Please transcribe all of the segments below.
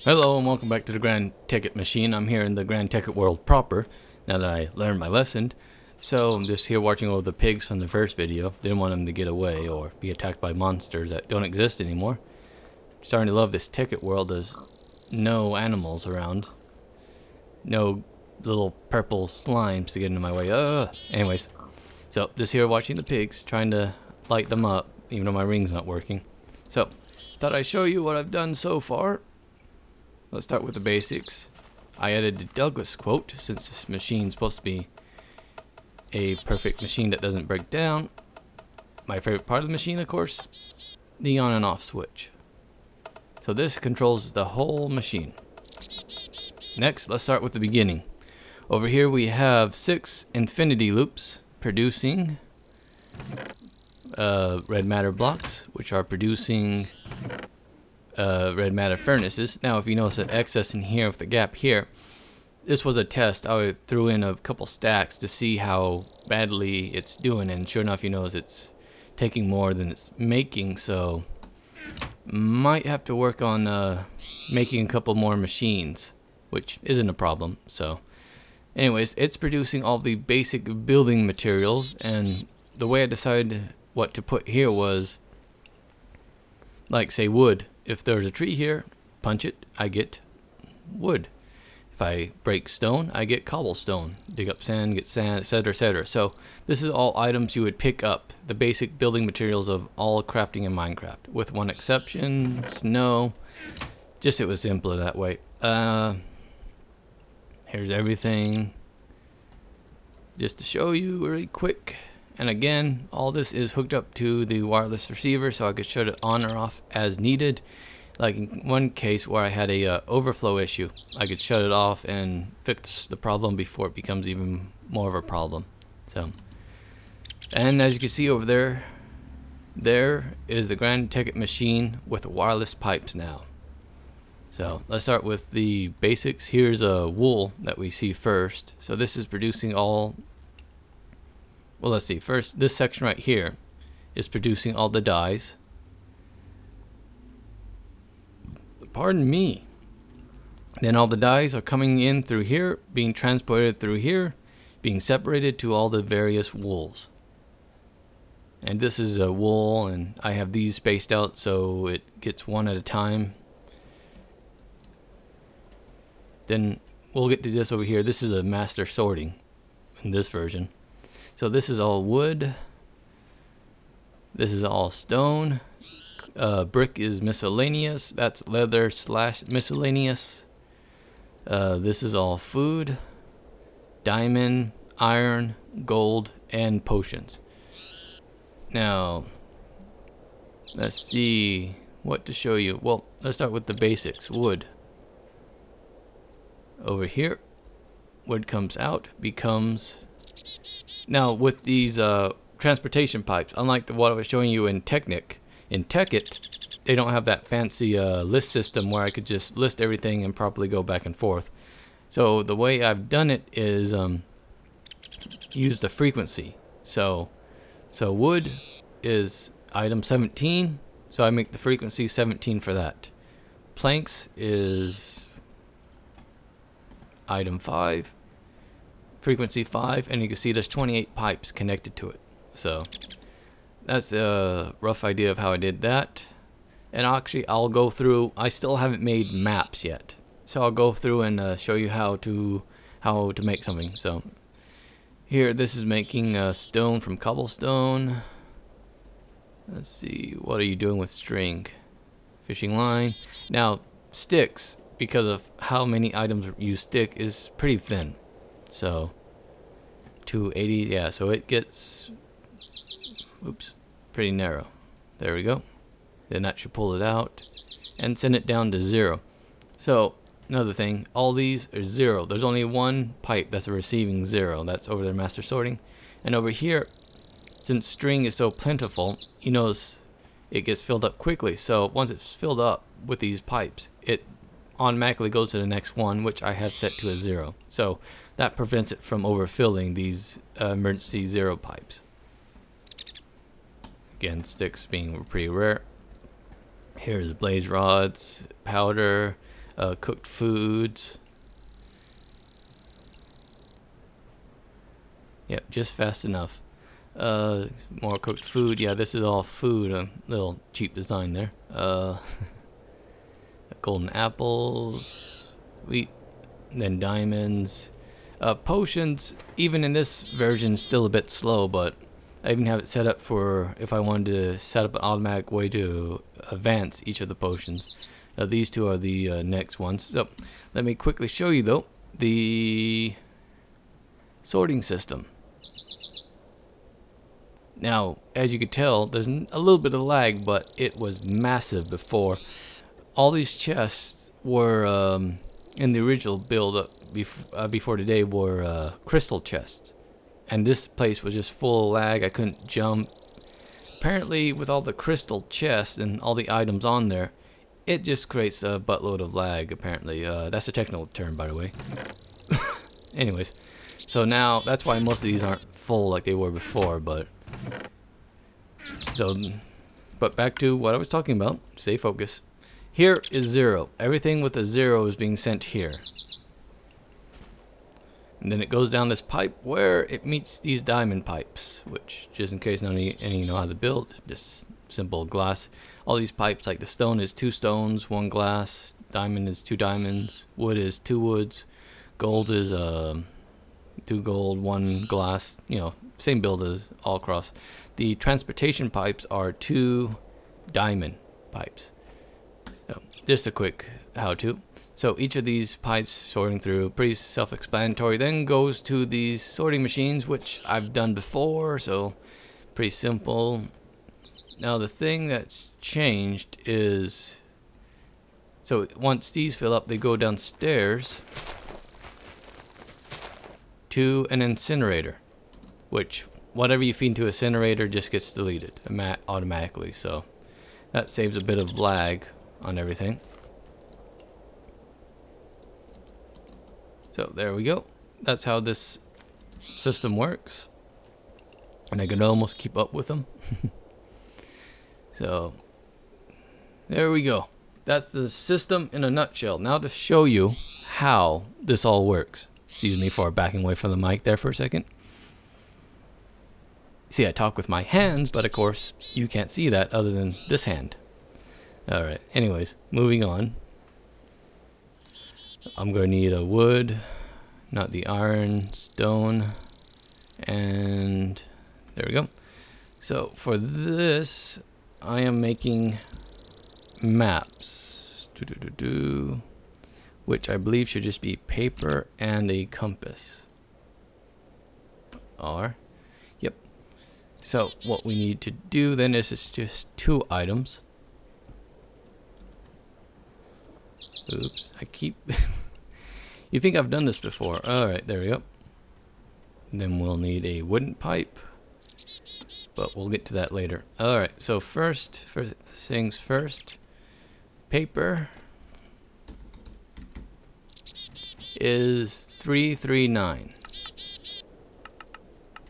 Hello and welcome back to the Grand Tekkit machine. I'm here in the Grand Tekkit world proper, now that I learned my lesson. So I'm just here watching over the pigs from the first video. Didn't want them to get away or be attacked by monsters that don't exist anymore. Starting to love this Tekkit world. There's no animals around. No little purple slimes to get into my way. Anyways, so just here watching the pigs, trying to light them up, even though my ring's not working. So, thought I'd show you what I've done so far. Let's start with the basics. I added the Douglas quote, since this machine's supposed to be a perfect machine that doesn't break down. My favorite part of the machine, of course, the on and off switch. So this controls the whole machine. Next, let's start with the beginning. Over here we have 6 infinity loops producing red matter blocks, which are producing red matter furnaces. Now if you notice an excess in here with the gap here, this was a test. I threw in a couple stacks to see how badly it's doing, and sure enough, you notice it's taking more than it's making, so might have to work on making a couple more machines, which isn't a problem. So anyways, it's producing all the basic building materials, and the way I decided what to put here was, like say wood. If there's a tree here, punch it, I get wood. If I break stone, I get cobblestone. Dig up sand, get sand, etc., etc. So this is all items you would pick up, the basic building materials of all crafting in Minecraft, with one exception: snow. Just it was simpler that way. Here's everything, just to show you really quick. And again, all this is hooked up to the wireless receiver, so I could shut it on or off as needed. Like in one case where I had a overflow issue, I could shut it off and fix the problem before it becomes even more of a problem. So, and as you can see over there, there is the Grand Tekkit machine with wireless pipes now. So let's start with the basics. Here's a wool that we see first. So this is producing all. Well, let's see. First, this section right here is producing all the dyes. Pardon me. Then all the dyes are coming in through here, being transported through here, being separated to all the various wools. And this is a wool, and I have these spaced out so it gets one at a time. Then we'll get to this over here. This is a master sorting in this version. So this is all wood. This is all stone. Brick is miscellaneous. That's leather / miscellaneous. This is all food. Diamond, iron, gold, and potions. Now, let's see what to show you. Well, let's start with the basics. Wood. Over here, wood comes out, becomes... Now with these transportation pipes, unlike what I was showing you in Technic, in Tekkit, they don't have that fancy list system where I could just list everything and properly go back and forth. So the way I've done it is use the frequency. So wood is item 17, so I make the frequency 17 for that. Planks is item 5. Frequency 5, and you can see there's 28 pipes connected to it. So that's a rough idea of how I did that. And actually I'll go through, I still haven't made maps yet, so I'll go through and show you how to make something. So here, this is making stone from cobblestone. Let's see, what are you doing with string? Fishing line. Now sticks, because of how many items you stick, is pretty thin. So 280, yeah, so it gets, oops, pretty narrow. There we go. Then that should pull it out and send it down to 0. So another thing, all these are 0. There's only one pipe that's receiving 0. That's over there, master sorting. And over here, since string is so plentiful, you notice it gets filled up quickly. So once it's filled up with these pipes, it automatically goes to the next one, which I have set to a 0. So that prevents it from overfilling these emergency 0 pipes. Again, sticks being pretty rare. Here's blaze rods, powder, Cooked foods. Yep, just fast enough. More cooked food. Yeah, this is all food. A little cheap design there. Golden apples, wheat, then diamonds. Potions, even in this version, still a bit slow, but I even have it set up for if I wanted to set up an automatic way to advance each of the potions. These two are the next ones. So let me quickly show you though the sorting system. Now, as you could tell, there's a little bit of lag, but it was massive before. All these chests were in the original build before today were crystal chests, and this place was just full of lag. I couldn't jump. Apparently, with all the crystal chests and all the items on there, it just creates a buttload of lag. Apparently, that's a technical term, by the way. Anyways, so now that's why most of these aren't full like they were before. But back to what I was talking about. Stay focused. Here is 0. Everything with a 0 is being sent here. And then it goes down this pipe where it meets these diamond pipes, which, just in case none of you know how to build, just simple glass. All these pipes, like the stone is 2 stones, 1 glass. Diamond is 2 diamonds. Wood is 2 woods. Gold is 2 gold, 1 glass. You know, same build as all across. The transportation pipes are 2 diamond pipes. So just a quick how-to. So each of these pipes sorting through, pretty self-explanatory, then goes to these sorting machines, which I've done before, so pretty simple. Now the thing that's changed is, so once these fill up, they go downstairs to an incinerator, which whatever you feed into an incinerator just gets deleted automatically, so that saves a bit of lag on everything. So there we go. That's how this system works, and I can almost keep up with them. So there we go. That's the system in a nutshell. Now to show you how this all works. Excuse me for backing away from the mic there for a second. See, I talk with my hands, but of course you can't see that other than this hand. Alright, anyways, moving on. I'm going to need a wood, not the iron, stone, and there we go. So for this, I am making maps, which I believe should just be paper and a compass. Yep. So what we need to do then is just 2 items. Oops, I keep... You think I've done this before. Alright, there we go. Then we'll need a wooden pipe, but we'll get to that later. Alright, so first things first, paper is 339.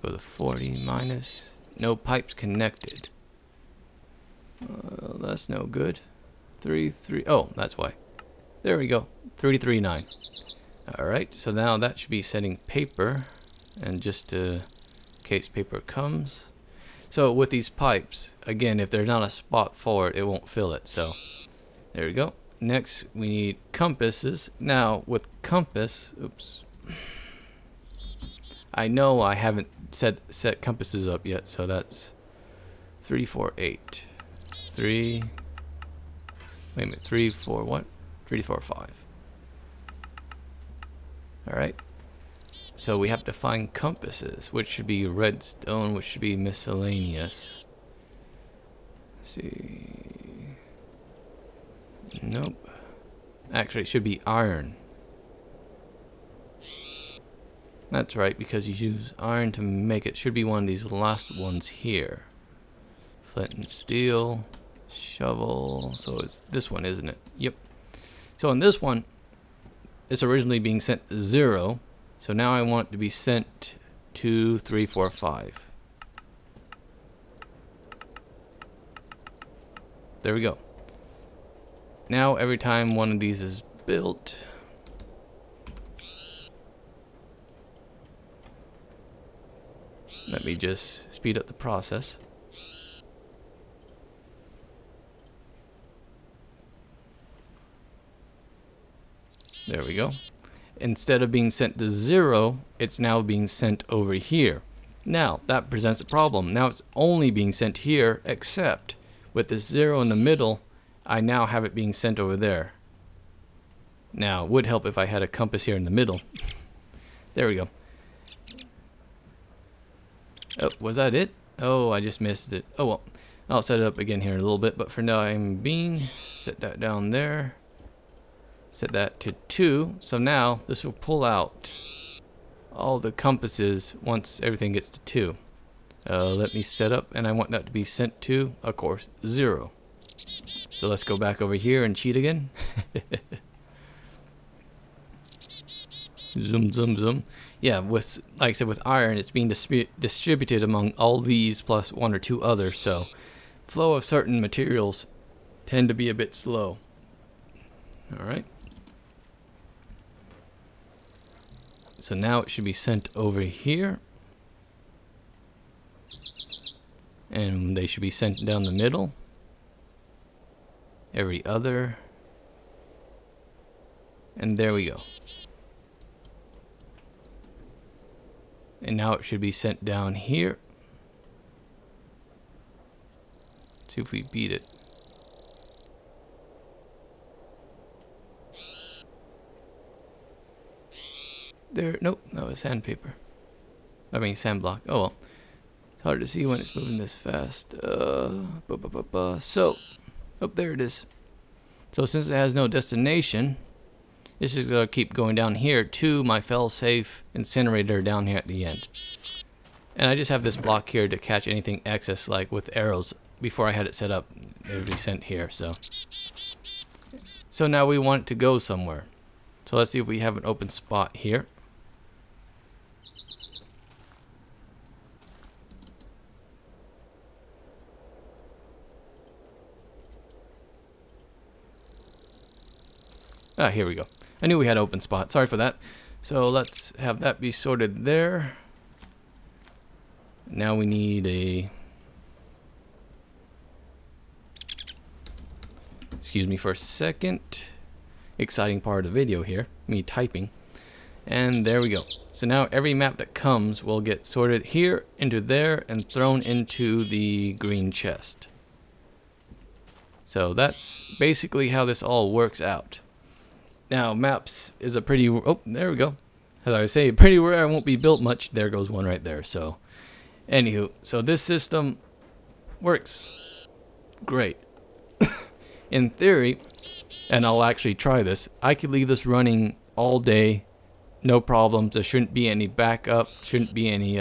Go to 40 minus, no pipes connected. That's no good. 3, oh, that's why. There we go, 339. Alright, so now that should be setting paper, and just in case paper comes. So with these pipes, again, if there's not a spot for it, it won't fill it. So there we go. Next, we need compasses. Now with compass, oops. I know I haven't set compasses up yet, so that's 3, 4, 8. 3, wait a minute, 3, 4, what? 3, 4, 5. Alright. So we have to find compasses, which should be redstone, which should be miscellaneous. Let's see. Nope. Actually, it should be iron. That's right, because you use iron to make it. Should be one of these last ones here. Flint and steel, shovel. So it's this one, isn't it? Yep. So on this one, it's originally being sent to 0. So now I want it to be sent to 3, 4, 5. There we go. Now every time one of these is built. Let me just speed up the process. There we go. Instead of being sent to 0, it's now being sent over here. Now, that presents a problem. Now it's only being sent here, except with this 0 in the middle, I now have it being sent over there. Now, it would help if I had a compass here in the middle. There we go. Oh, was that it? Oh, I just missed it. Oh well, I'll set it up again here in a little bit, but for now I'm being, set that down there. Set that to 2, so now this will pull out all the compasses once everything gets to 2. Let me set up, and I want that to be sent to, of course, 0. So let's go back over here and cheat again. Zoom, zoom, zoom. Yeah, with, like I said, with iron, it's being distributed among all these plus 1 or 2 others, so flow of certain materials tend to be a bit slow. Alright. So now it should be sent over here. And they should be sent down the middle. Every other. And there we go. And now it should be sent down here. Let's see if we beat it. There, nope, that was sandpaper. I mean sandblock. Oh well. It's hard to see when it's moving this fast. So, oh, there it is. So since it has no destination, this is gonna keep going down here to my fail-safe incinerator down here at the end. And I just have this block here to catch anything excess, like with arrows. Before I had it set up, it would be sent here. So now we want it to go somewhere. So let's see if we have an open spot here. Ah, here we go. I knew we had open spot. Sorry for that. So let's have that be sorted there. Now we need a... Excuse me for a second. Exciting part of the video here. Me typing. And there we go. So now every map that comes will get sorted here into there and thrown into the green chest. So that's basically how this all works out. Now maps is a pretty, oh there we go. As I was saying, pretty rare, won't be built much. There goes one right there. So anywho, so this system works great. In theory, and I'll actually try this, I could leave this running all day, no problems. There shouldn't be any backup, shouldn't be any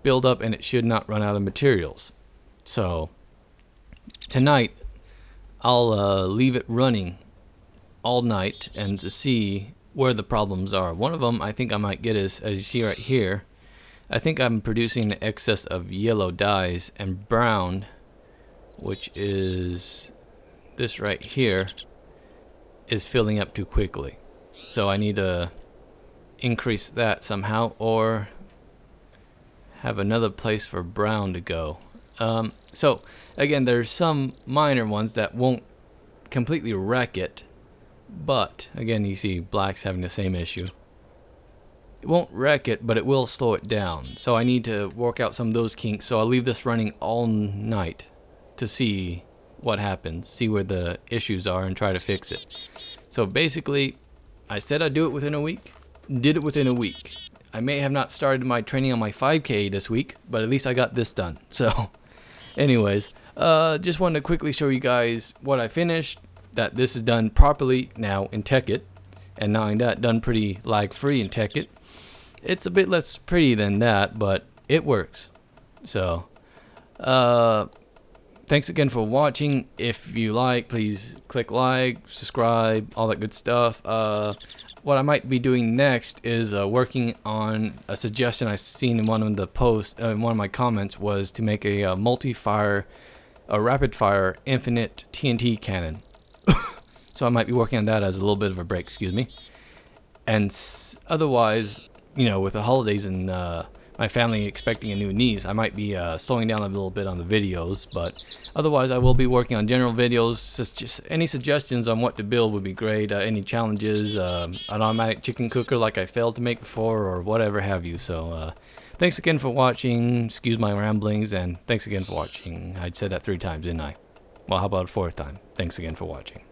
build up, and it should not run out of materials. So tonight I'll leave it running all night and to see where the problems are. One of them I think I might get is, as you see right here, I think I'm producing an excess of yellow dyes, and brown, which is this right here, is filling up too quickly. So I need to increase that somehow, or have another place for brown to go. So again, there's some minor ones that won't completely wreck it, but again, you see black's having the same issue. It won't wreck it, but it will slow it down. So I need to work out some of those kinks. So I'll leave this running all night to see what happens, see where the issues are, and try to fix it. So basically, I said I'd do it within a week. Did it within a week. I may have not started my training on my 5K this week, but at least I got this done. So anyways, just wanted to quickly show you guys what I finished, that this is done properly now in Tekkit, and not only that, done pretty lag free in Tekkit. It's a bit less pretty than that, but it works. So thanks again for watching. If you like, please click like, subscribe, all that good stuff. What I might be doing next is working on a suggestion I seen in one of the posts, in one of my comments, was to make a multi-fire, a rapid-fire infinite TNT cannon. So I might be working on that as a little bit of a break, excuse me. And otherwise, you know, with the holidays and my family expecting a new niece, I might be slowing down a little bit on the videos, but otherwise I will be working on general videos. Just any suggestions on what to build would be great. Any challenges, an automatic chicken cooker like I failed to make before, or whatever have you. So thanks again for watching. Excuse my ramblings, and thanks again for watching. I said that 3 times, didn't I? Well, how about a 4th time? Thanks again for watching.